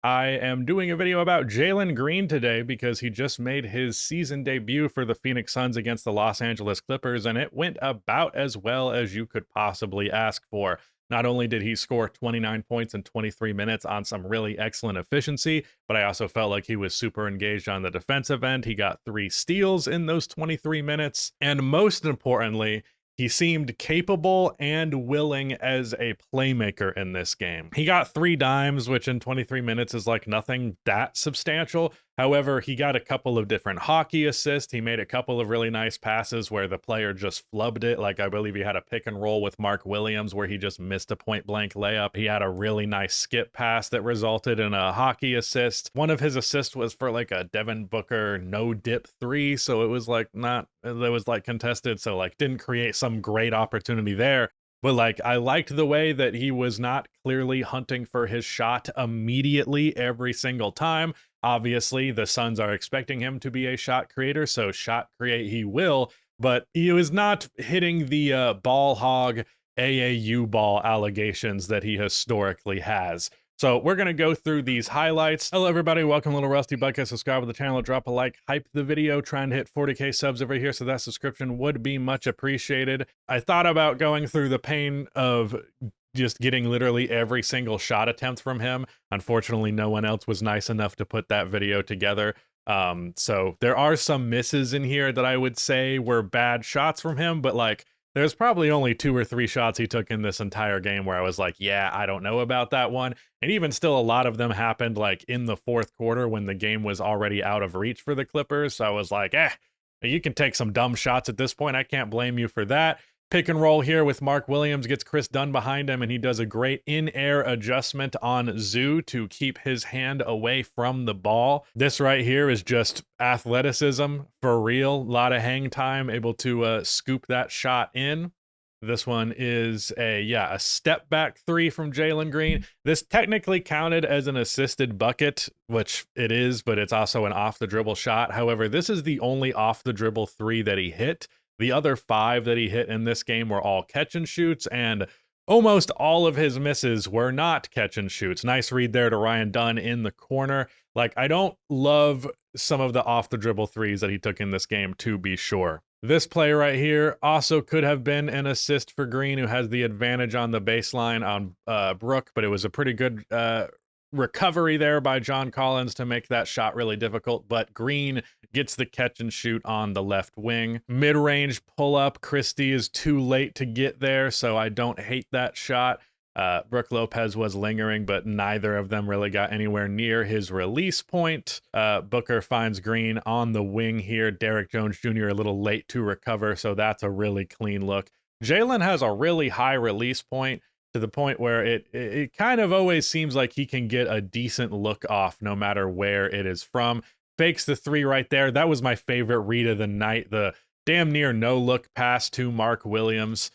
I am doing a video about Jalen Green today because he just made his season debut for the Phoenix Suns against the Los Angeles Clippers, and it went about as well as you could possibly ask for. Not only did he score 29 points in 23 minutes on some really excellent efficiency, but I also felt like he was super engaged on the defensive end. He got 3 steals in those 23 minutes, and most importantly, he seemed capable and willing as a playmaker in this game. He got 3 dimes, which in 23 minutes is like nothing that substantial. However, he got a couple of different hockey assists. He made a couple of really nice passes where the player just flubbed it. Like I believe he had a pick and roll with Mark Williams where he just missed a point blank layup. He had a really nice skip pass that resulted in a hockey assist. One of his assists was for like a Devin Booker no dip 3. So it was like contested. So like didn't create some great opportunity there. But like, I liked the way that he was not clearly hunting for his shot immediately every single time. Obviously, the Suns are expecting him to be a shot creator, so shot create he will, but he was not hitting the ball hog AAU ball allegations that he historically has. So we're going to go through these highlights. Hello, everybody. Welcome, Little Rusty Bucket. Subscribe to the channel, drop a like, hype the video, trying to hit 40K subs over here, so that subscription would be much appreciated. I thought about going through the pain of just getting literally every single shot attempt from him. Unfortunately, no one else was nice enough to put that video together. So there are some misses in here that I would say were bad shots from him, but like, there's probably only 2 or 3 shots he took in this entire game where I was like, yeah, I don't know about that one. And even still, a lot of them happened like in the 4th quarter when the game was already out of reach for the Clippers. So I was like, you can take some dumb shots at this point. I can't blame you for that. Pick and roll here with Mark Williams, gets Chris Dunn behind him, and he does a great in-air adjustment on Zoo to keep his hand away from the ball. This right here is just athleticism for real. A lot of hang time, able to scoop that shot in. This one is a step back 3 from Jalen Green. This technically counted as an assisted bucket, which it is, but it's also an off the dribble shot. However, this is the only off the dribble 3 that he hit. The other 5 that he hit in this game were all catch and shoots, and almost all of his misses were not catch and shoots. Nice read there to Ryan Dunn in the corner. Like, I don't love some of the off the dribble 3s that he took in this game, to be sure. This play right here also could have been an assist for Green, who has the advantage on the baseline on Brook, but it was a pretty good recovery there by John Collins to make that shot really difficult, but Green gets the catch and shoot on the left wing. Mid-range pull-up, Christie is too late to get there, so I don't hate that shot. Brook Lopez was lingering, but neither of them really got anywhere near his release point. Booker finds Green on the wing here. Derrick Jones Jr. a little late to recover, so that's a really clean look. Jalen has a really high release point, to the point where it kind of always seems like he can get a decent look off no matter where it is from. Fakes the 3 right there. That was my favorite read of the night. The damn near no look pass to Mark Williams.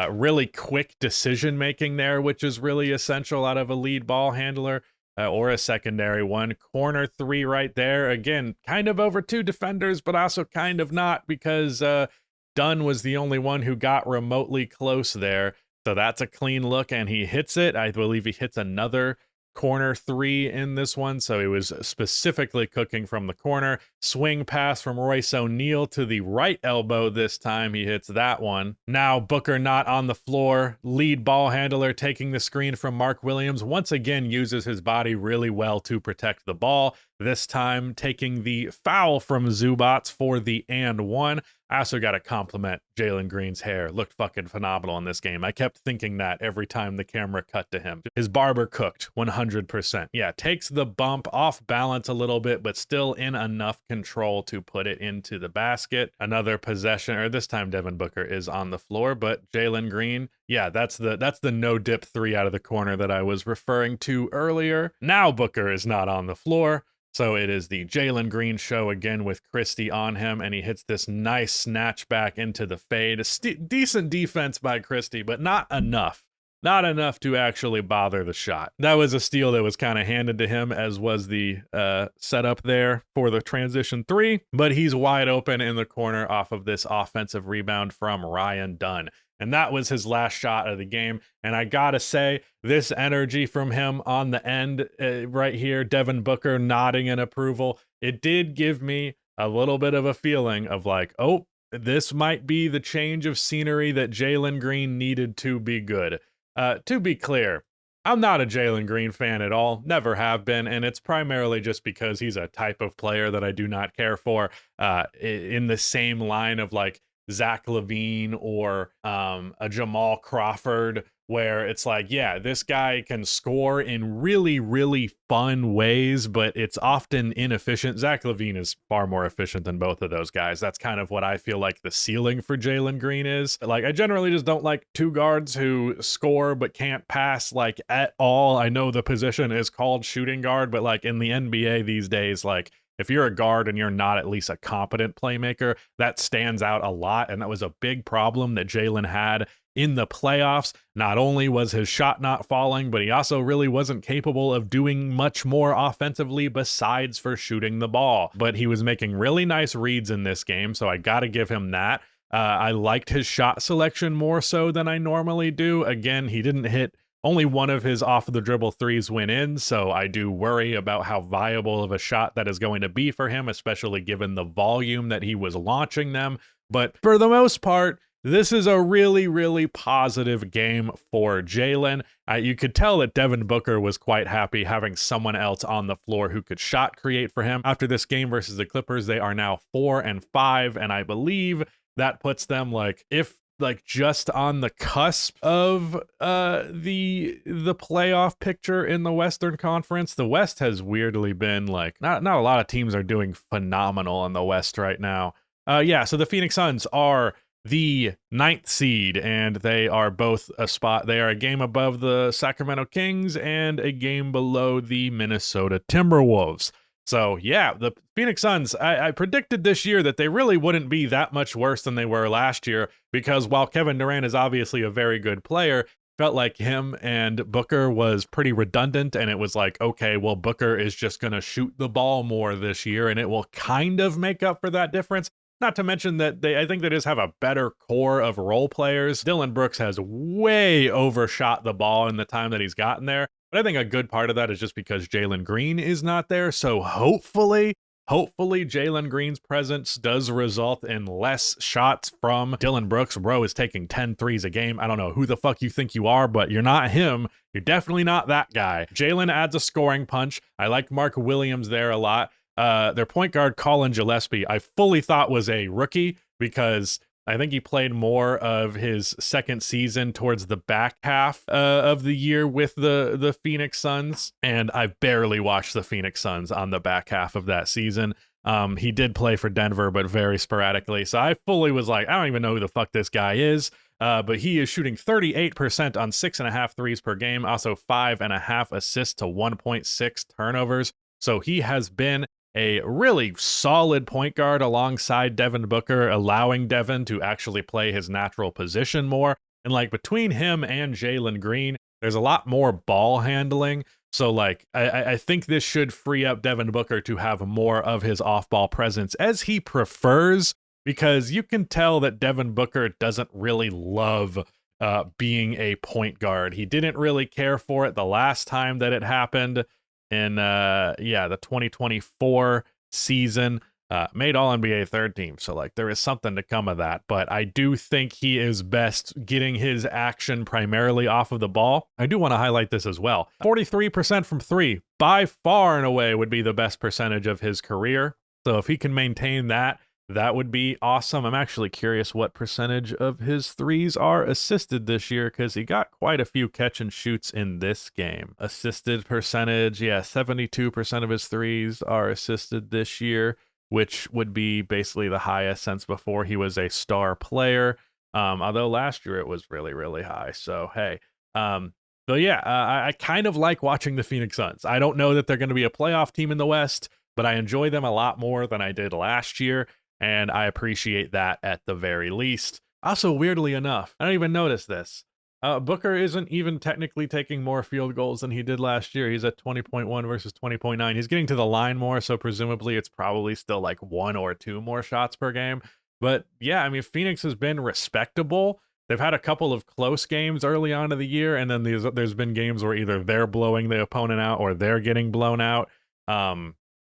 Really quick decision making there, which is really essential out of a lead ball handler or a secondary one. Corner 3 right there. Again, kind of over 2 defenders, but also kind of not, because Dunn was the only one who got remotely close there. So that's a clean look, and he hits it. I believe he hits another corner 3 in this one, so he was specifically cooking from the corner. Swing pass from Royce O'Neal to the right elbow this time. He hits that one. Now Booker not on the floor. Lead ball handler taking the screen from Mark Williams. Once again uses his body really well to protect the ball. This time taking the foul from Zubats for the and 1. I also got to compliment Jalen Green's hair. Looked fucking phenomenal in this game. I kept thinking that every time the camera cut to him. His barber cooked 100%. Yeah, takes the bump, off balance a little bit, but still in enough control to put it into the basket. Another possession, or this time Devin Booker is on the floor, but Jalen Green, yeah, that's the no dip 3 out of the corner that I was referring to earlier. Now Booker is not on the floor. So it is the Jalen Green show again with Christie on him, and he hits this nice snatch back into the fade. Decent defense by Christie, but not enough. Not enough to actually bother the shot. That was a steal that was kind of handed to him, as was the setup there for the transition 3, but he's wide open in the corner off of this offensive rebound from Ryan Dunn. and that was his last shot of the game. And I gotta say, this energy from him on the end right here, Devin Booker nodding in approval, it did give me a little bit of a feeling of like, oh, this might be the change of scenery that Jalen Green needed to be good. To be clear, I'm not a Jalen Green fan at all, never have been, and it's primarily just because he's a type of player that I do not care for. In the same line of like Zach LaVine or a Jamal Crawford, where it's like, yeah, this guy can score in really, really fun ways, but it's often inefficient. Zach LaVine is far more efficient than both of those guys. That's kind of what I feel like the ceiling for Jalen Green is. Like, I generally just don't like two guards who score but can't pass, like, at all. I know the position is called shooting guard, but like in the NBA these days, like, if you're a guard and you're not at least a competent playmaker, that stands out a lot. And that was a big problem that Jalen had in the playoffs. Not only was his shot not falling, but he also really wasn't capable of doing much more offensively besides for shooting the ball. But he was making really nice reads in this game, so I got to give him that. I liked his shot selection more so than I normally do. Again, he didn't hit only one of his off the dribble threes went in, so I do worry about how viable of a shot that is going to be for him, especially given the volume that he was launching them. But for the most part, this is a really, really positive game for Jalen. You could tell that Devin Booker was quite happy having someone else on the floor who could shot create for him. After this game versus the Clippers, they are now 4-5, and I believe that puts them just on the cusp of the playoff picture in the Western Conference. The West has weirdly been like not a lot of teams are doing phenomenal in the West right now. So the Phoenix Suns are the 9th seed, and they are both they are a game above the Sacramento Kings and a game below the Minnesota Timberwolves. So yeah, the Phoenix Suns, I predicted this year that they really wouldn't be that much worse than they were last year, because while Kevin Durant is obviously a very good player, felt like him and Booker was pretty redundant, and it was like, okay, well, Booker is just going to shoot the ball more this year, and it will kind of make up for that difference. Not to mention that I think they just have a better core of role players. Dillon Brooks has way overshot the ball in the time that he's gotten there. But I think a good part of that is just because Jalen Green is not there. So hopefully Jalen Green's presence does result in less shots from Dillon Brooks. Bro is taking 10 threes a game. I don't know who the fuck you think you are, but you're not him. You're definitely not that guy. Jalen adds a scoring punch. I like Mark Williams there a lot. Their point guard, Colin Gillespie, I fully thought was a rookie because I think he played more of his second season towards the back half of the year with the Phoenix Suns, and I barely watched the Phoenix Suns on the back half of that season. He did play for Denver, but very sporadically, so I fully was like, I don't even know who the fuck this guy is. But he is shooting 38% on 6.5 threes per game, also 5.5 assists to 1.6 turnovers. So he has been a really solid point guard alongside Devin Booker, allowing Devin to actually play his natural position more. And like between him and Jalen Green, there's a lot more ball handling. So like I think this should free up Devin Booker to have more of his off-ball presence as he prefers, because you can tell that Devin Booker doesn't really love being a point guard. He didn't really care for it the last time that it happened. In the 2024 season, made All-NBA third team. So like there is something to come of that. But I do think he is best getting his action primarily off of the ball. I do want to highlight this as well. 43% from three, by far and away, would be the best percentage of his career. So if he can maintain that, that would be awesome. I'm actually curious what percentage of his threes are assisted this year, because he got quite a few catch and shoots in this game. Assisted percentage, 72% of his threes are assisted this year, which would be basically the highest since before he was a star player. Although last year it was really, really high. So, hey. I kind of like watching the Phoenix Suns. I don't know that they're going to be a playoff team in the West, but I enjoy them a lot more than I did last year. And I appreciate that at the very least. Also, weirdly enough, I don't even notice this. Booker isn't even technically taking more field goals than he did last year. He's at 20.1 versus 20.9. He's getting to the line more, so presumably it's probably still like 1 or 2 more shots per game. But yeah, I mean, Phoenix has been respectable. they've had a couple of close games early on in the year, and then there's been games where either they're blowing the opponent out or they're getting blown out.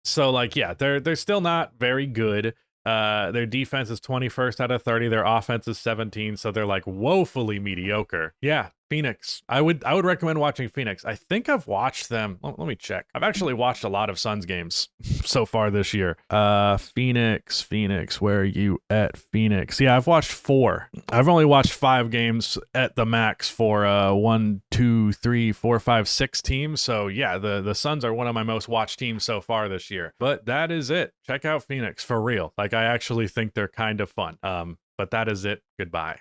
So like, yeah, they're still not very good. Their defense is 21st out of 30. Their offense is 17, so they're like woefully mediocre. Yeah, Phoenix. I would recommend watching Phoenix. I think I've watched them. Let me check. I've actually watched a lot of Suns games so far this year. Phoenix, where are you at, Phoenix? Yeah, I've watched 4. I've only watched 5 games at the max for 1, 2, 3, 4, 5, 6 teams. So yeah, the Suns are one of my most watched teams so far this year. But that is it. Check out Phoenix for real. Like, I actually think they're kind of fun. But that is it. Goodbye.